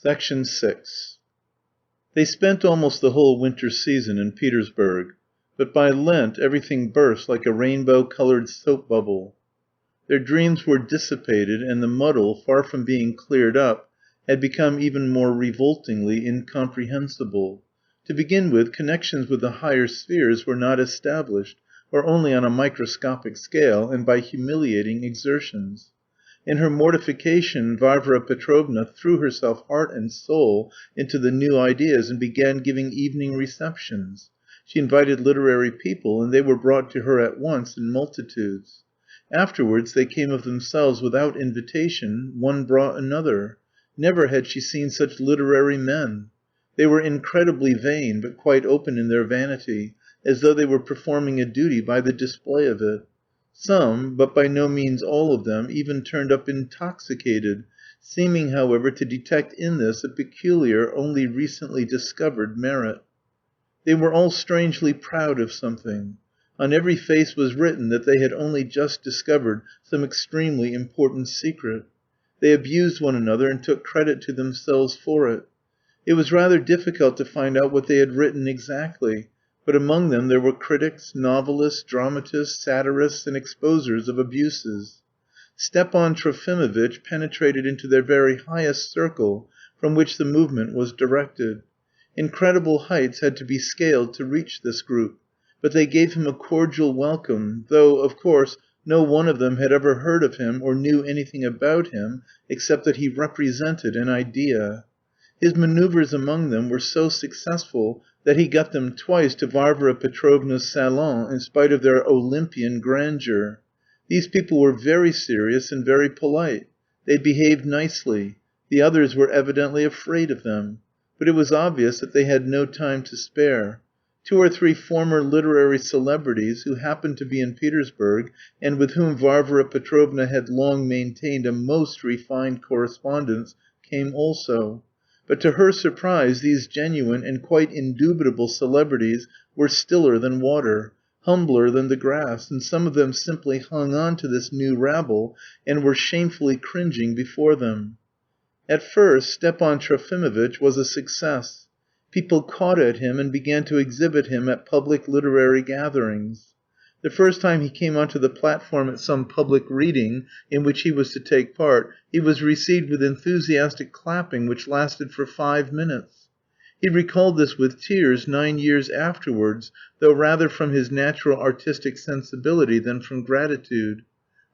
6. They spent almost the whole winter season in Petersburg, but by Lent everything burst like a rainbow-coloured soap bubble. Their dreams were dissipated, and the muddle, far from being cleared up, had become even more revoltingly incomprehensible. To begin with, connections with the higher spheres were not established, or only on a microscopic scale, and by humiliating exertions. In her mortification Varvara Petrovna threw herself heart and soul into the new ideas and began giving evening receptions. She invited literary people, and they were brought to her at once in multitudes. Afterwards they came of themselves without invitation, one brought another. Never had she seen such literary men. They were incredibly vain, but quite open in their vanity, as though they were performing a duty by the display of it. Some, but by no means all of them, even turned up intoxicated, seeming, however, to detect in this a peculiar, only recently discovered merit. They were all strangely proud of something. On every face was written that they had only just discovered some extremely important secret. They abused one another and took credit to themselves for it. It was rather difficult to find out what they had written exactly, but among them there were critics, novelists, dramatists, satirists, and exposers of abuses. Stepan Trofimovitch penetrated into their very highest circle, from which the movement was directed. Incredible heights had to be scaled to reach this group, but they gave him a cordial welcome, though, of course, no one of them had ever heard of him or knew anything about him except that he represented an idea. His manoeuvres among them were so successful that he got them twice to Varvara Petrovna's salon in spite of their Olympian grandeur. These people were very serious and very polite. They behaved nicely. The others were evidently afraid of them. But it was obvious that they had no time to spare. 2 or 3 former literary celebrities, who happened to be in Petersburg, and with whom Varvara Petrovna had long maintained a most refined correspondence, came also. But to her surprise these genuine and quite indubitable celebrities were stiller than water, humbler than the grass, and some of them simply hung on to this new rabble and were shamefully cringing before them. At first Stepan Trofimovitch was a success. People caught at him and began to exhibit him at public literary gatherings. The first time he came onto the platform at some public reading in which he was to take part, he was received with enthusiastic clapping which lasted for 5 minutes. He recalled this with tears 9 years afterwards, though rather from his natural artistic sensibility than from gratitude.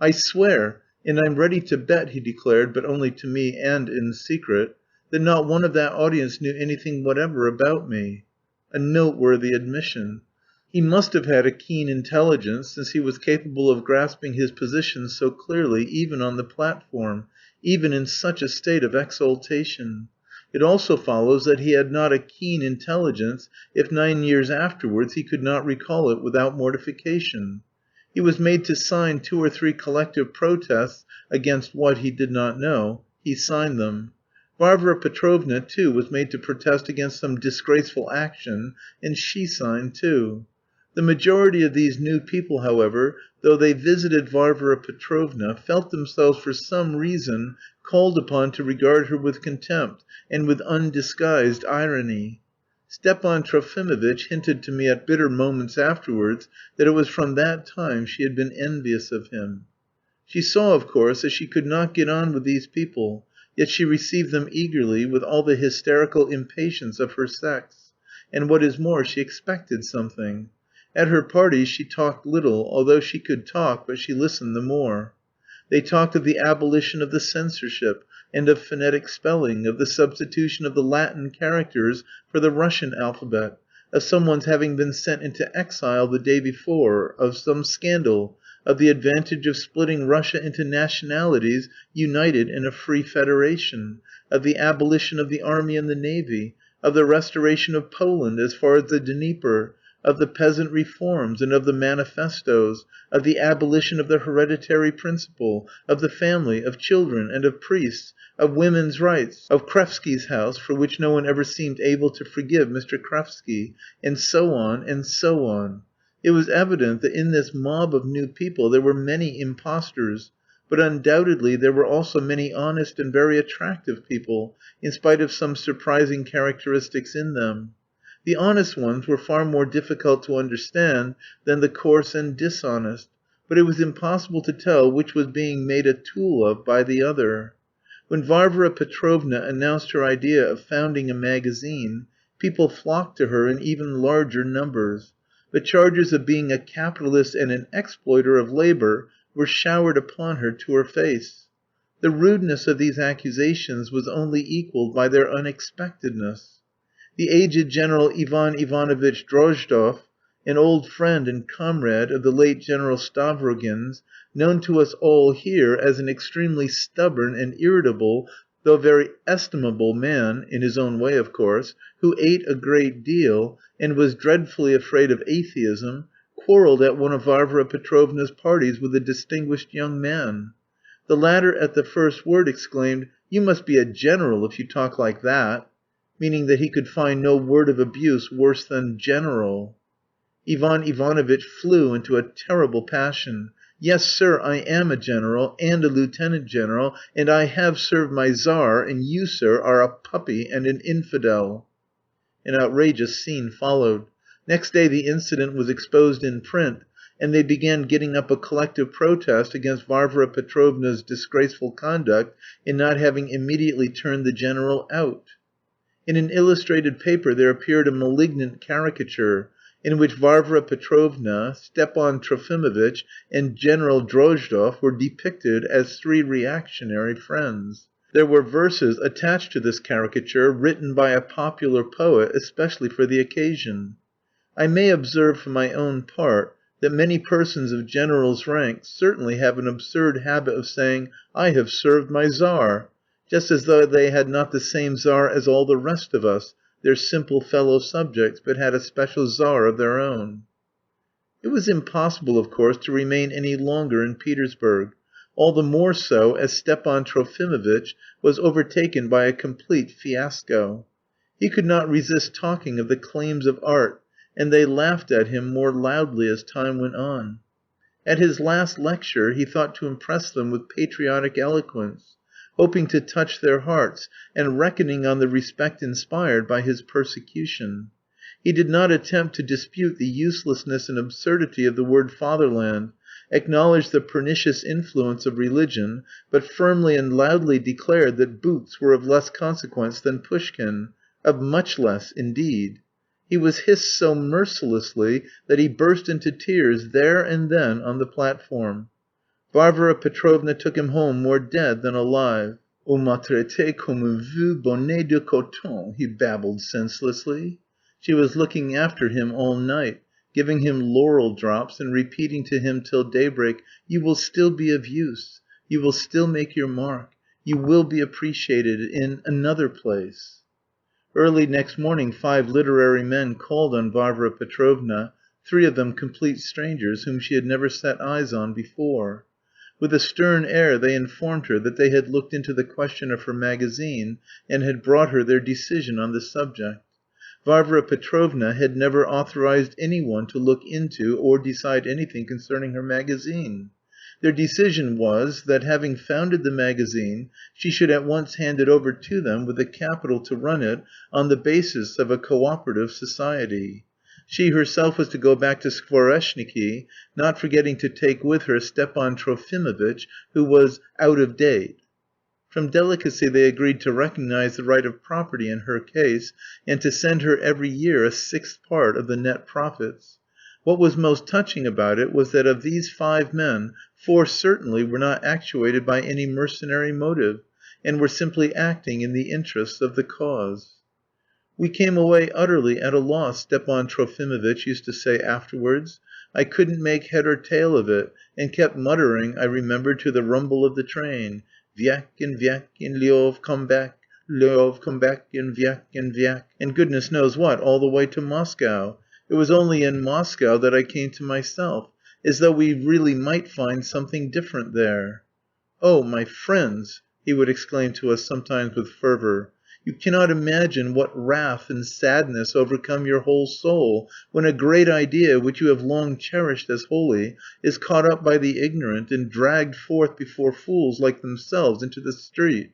"I swear, and I'm ready to bet," he declared, but only to me and in secret, "that not one of that audience knew anything whatever about me." A noteworthy admission. He must have had a keen intelligence, since he was capable of grasping his position so clearly, even on the platform, even in such a state of exaltation. It also follows that he had not a keen intelligence if 9 years afterwards he could not recall it without mortification. He was made to sign 2 or 3 collective protests against what he did not know. He signed them. Varvara Petrovna, too, was made to protest against some disgraceful action, and she signed too. The majority of these new people, however, though they visited Varvara Petrovna, felt themselves for some reason called upon to regard her with contempt and with undisguised irony. Stepan Trofimovitch hinted to me at bitter moments afterwards that it was from that time she had been envious of him. She saw, of course, that she could not get on with these people, yet she received them eagerly, with all the hysterical impatience of her sex, and what is more, she expected something. At her parties she talked little, although she could talk, but she listened the more. They talked of the abolition of the censorship, and of phonetic spelling, of the substitution of the Latin characters for the Russian alphabet, of someone's having been sent into exile the day before, of some scandal, of the advantage of splitting Russia into nationalities united in a free federation, of the abolition of the army and the navy, of the restoration of Poland as far as the Dnieper, of the peasant reforms, and of the manifestoes, of the abolition of the hereditary principle, of the family, of children, and of priests, of women's rights, of Krevsky's house, for which no one ever seemed able to forgive Mr. Krevsky, and so on, and so on. It was evident that in this mob of new people there were many impostors, but undoubtedly there were also many honest and very attractive people, in spite of some surprising characteristics in them. The honest ones were far more difficult to understand than the coarse and dishonest, but it was impossible to tell which was being made a tool of by the other. When Varvara Petrovna announced her idea of founding a magazine, people flocked to her in even larger numbers, but charges of being a capitalist and an exploiter of labour were showered upon her to her face. The rudeness of these accusations was only equalled by their unexpectedness. The aged General Ivan Ivanovitch Drozdov, an old friend and comrade of the late General Stavrogin's, known to us all here as an extremely stubborn and irritable, though very estimable man, in his own way of course, who ate a great deal, and was dreadfully afraid of atheism, quarrelled at one of Varvara Petrovna's parties with a distinguished young man. The latter at the first word exclaimed, "You must be a general if you talk like that," meaning that he could find no word of abuse worse than general. Ivan Ivanovitch flew into a terrible passion. "Yes, sir, I am a general, and a lieutenant general, and I have served my Tsar, and you, sir, are a puppy and an infidel." An outrageous scene followed. Next day the incident was exposed in print, and they began getting up a collective protest against Varvara Petrovna's disgraceful conduct in not having immediately turned the General out. In an illustrated paper there appeared a malignant caricature, in which Varvara Petrovna, Stepan Trofimovitch, and General Drozdov were depicted as three reactionary friends. There were verses attached to this caricature, written by a popular poet especially for the occasion. I may observe for my own part that many persons of generals' rank certainly have an absurd habit of saying, "I have served my Tsar," just as though they had not the same Tsar as all the rest of us, their simple fellow subjects, but had a special Tsar of their own. It was impossible, of course, to remain any longer in Petersburg, all the more so as Stepan Trofimovitch was overtaken by a complete fiasco. He could not resist talking of the claims of art, and they laughed at him more loudly as time went on. At his last lecture he thought to impress them with patriotic eloquence, hoping to touch their hearts, and reckoning on the respect inspired by his persecution. He did not attempt to dispute the uselessness and absurdity of the word fatherland, acknowledge the pernicious influence of religion, but firmly and loudly declared that boots were of less consequence than Pushkin, of much less, indeed. He was hissed so mercilessly that he burst into tears there and then on the platform. Varvara Petrovna took him home more dead than alive. "On m'a traité comme un vieux bonnet de coton," he babbled senselessly. She was looking after him all night, giving him laurel drops, and repeating to him till daybreak, "You will still be of use, you will still make your mark, you will be appreciated in another place." Early next morning 5 literary men called on Varvara Petrovna, 3 of them complete strangers whom she had never set eyes on before. With a stern air they informed her that they had looked into the question of her magazine, and had brought her their decision on the subject. Varvara Petrovna had never authorized any one to look into or decide anything concerning her magazine. Their decision was that, having founded the magazine, she should at once hand it over to them with the capital to run it on the basis of a cooperative society. She herself was to go back to Skvoreshniki, not forgetting to take with her Stepan Trofimovitch, who was "out of date." From delicacy they agreed to recognize the right of property in her case, and to send her every year a sixth part of the net profits. What was most touching about it was that of these 5 men, 4 certainly were not actuated by any mercenary motive, and were simply acting in the interests of the cause. "We came away utterly at a loss," Stepan Trofimovitch used to say afterwards. "I couldn't make head or tail of it, and kept muttering, I remember, to the rumble of the train, 'Vyek and vyek and Lyov come back, Lyov come back and vyek, and goodness knows what, all the way to Moscow. It was only in Moscow that I came to myself, as though we really might find something different there.' Oh, my friends," he would exclaim to us sometimes with fervour, You cannot imagine what wrath and sadness overcome your whole soul when a great idea, which you have long cherished as holy, is caught up by the ignorant and dragged forth before fools like themselves into the street,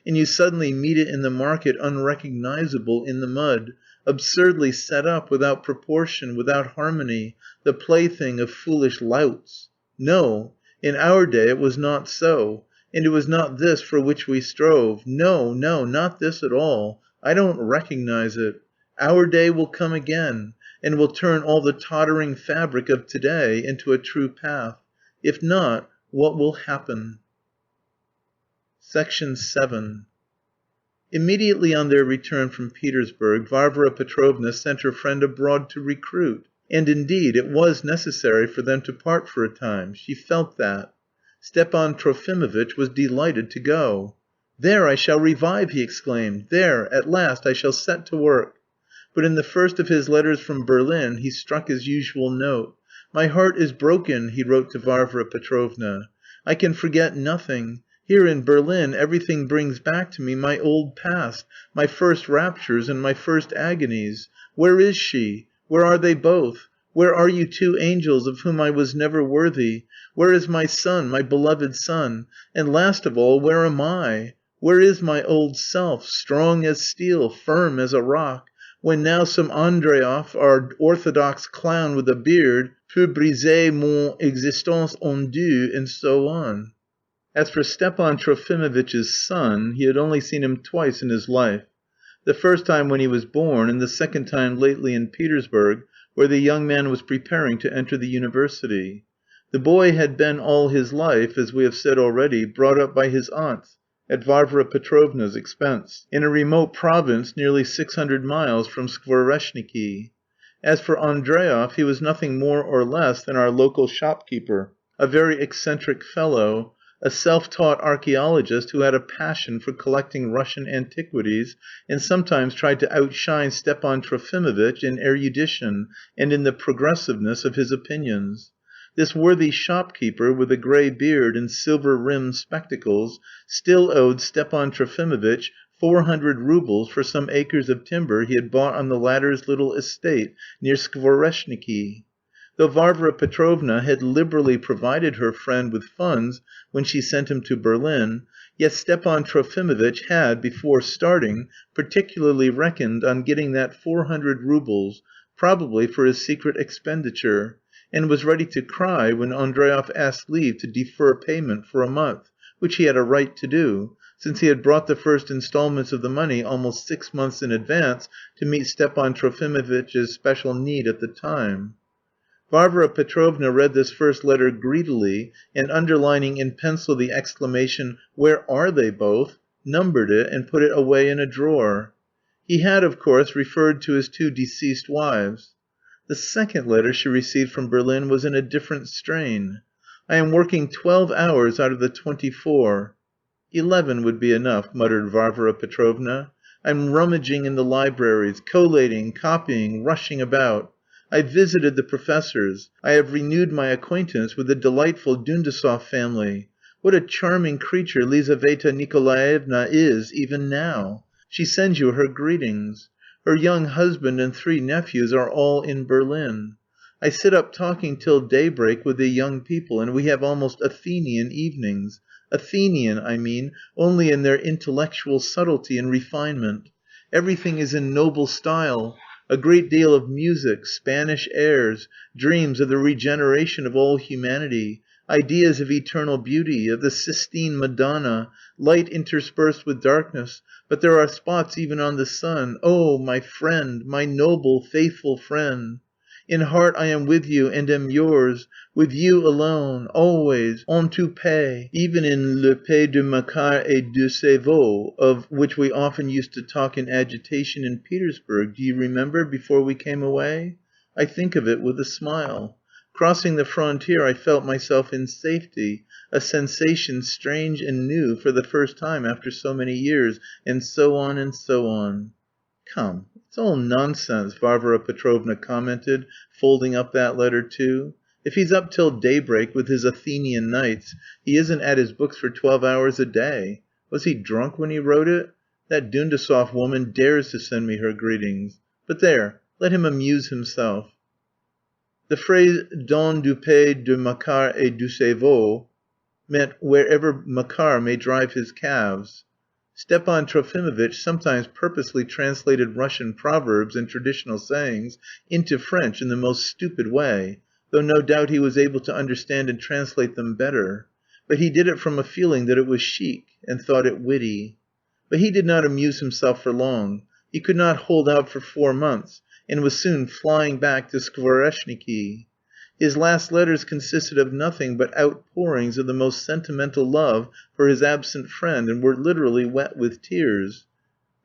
and you suddenly meet it in the market unrecognizable in the mud, absurdly set up, without proportion, without harmony, the plaything of foolish louts. No, in our day it was not so. And it was not this for which we strove. No, no, not this at all. I don't recognize it. Our day will come again, and will turn all the tottering fabric of today into a true path. If not, what will happen? Section 7. Immediately on their return from Petersburg, Varvara Petrovna sent her friend abroad to recruit. And indeed it was necessary for them to part for a time. She felt that. Stepan Trofimovitch was delighted to go. "There I shall revive!" he exclaimed. "There, at last, I shall set to work." But in the first of his letters from Berlin he struck his usual note. "My heart is broken," he wrote to Varvara Petrovna. "I can forget nothing. Here in Berlin everything brings back to me my old past, my first raptures and my first agonies. Where is she? Where are they both? Where are you two angels of whom I was never worthy? Where is my son, my beloved son? And last of all, where am I? Where is my old self, strong as steel, firm as a rock, when now some Andreev, our orthodox clown with a beard, peut briser mon existence en deux," and so on. As for Stepan Trofimovitch's son, he had only seen him twice in his life. The first time when he was born, and the second time lately in Petersburg, where the young man was preparing to enter the university. The boy had been all his life, as we have said already, brought up by his aunts, at Varvara Petrovna's expense, in a remote province nearly 600 miles from Skvoreshniki. As for Andreev, he was nothing more or less than our local shopkeeper, a very eccentric fellow, a self-taught archaeologist who had a passion for collecting Russian antiquities, and sometimes tried to outshine Stepan Trofimovitch in erudition and in the progressiveness of his opinions. This worthy shopkeeper, with a grey beard and silver-rimmed spectacles, still owed Stepan Trofimovitch 400 roubles for some acres of timber he had bought on the latter's little estate near Skvoreshniki. Though Varvara Petrovna had liberally provided her friend with funds when she sent him to Berlin, yet Stepan Trofimovitch had, before starting, particularly reckoned on getting that 400 roubles, probably for his secret expenditure, and was ready to cry when Andreev asked leave to defer payment for a month, which he had a right to do, since he had brought the first instalments of the money almost 6 months in advance to meet Stepan Trofimovitch's special need at the time. Varvara Petrovna read this first letter greedily, and underlining in pencil the exclamation, "Where are they both?" numbered it and put it away in a drawer. He had, of course, referred to his two deceased wives. The second letter she received from Berlin was in a different strain. "I am working 12 hours out of the 24." 11 would be enough, muttered Varvara Petrovna. "I'm rummaging in the libraries, collating, copying, rushing about. I've visited the professors. I have renewed my acquaintance with the delightful Dundasov family. What a charming creature Lizaveta Nikolaevna is even now! She sends you her greetings. Her young husband and 3 nephews are all in Berlin. I sit up talking till daybreak with the young people, and we have almost Athenian evenings. Athenian, I mean, only in their intellectual subtlety and refinement. Everything is in noble style. A great deal of music, Spanish airs, dreams of the regeneration of all humanity, ideas of eternal beauty, of the Sistine Madonna, light interspersed with darkness, but there are spots even on the sun. Oh, my friend, my noble, faithful friend! In heart I am with you and am yours, with you alone, always, en tout pays, even in le pays de Makar et de ses veaux, of which we often used to talk in agitation in Petersburg, do you remember, before we came away? I think of it with a smile. Crossing the frontier I felt myself in safety, a sensation strange and new for the first time after so many years, and so on and so on. "Come, it's all nonsense," Varvara Petrovna commented, folding up that letter too. "If he's up till daybreak with his Athenian nights, he isn't at his books for 12 hours a day. Was he drunk when he wrote it? That Dundasov woman dares to send me her greetings. But there, let him amuse himself. The phrase "dans du pays de Makar et de ses veaux" meant wherever Makar may drive his calves. Stepan Trofimovitch sometimes purposely translated Russian proverbs and traditional sayings into French in the most stupid way, though no doubt he was able to understand and translate them better. But he did it from a feeling that it was chic, and thought it witty. But he did not amuse himself for long. He could not hold out for 4 months, and was soon flying back to Skvoreshniki. His last letters consisted of nothing but outpourings of the most sentimental love for his absent friend, and were literally wet with tears.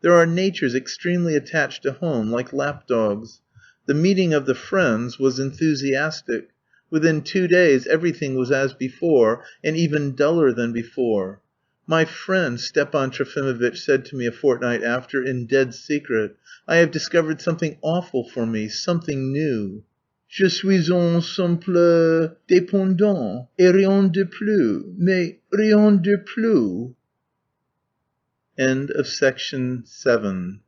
There are natures extremely attached to home, like lap dogs. The meeting of the friends was enthusiastic. Within 2 days everything was as before, and even duller than before. "My friend," Stepan Trofimovitch said to me a fortnight after, in dead secret, "I have discovered something awful for me, something new. Je suis un simple dépendant, et rien de plus, mais rien de plus." End of section 7.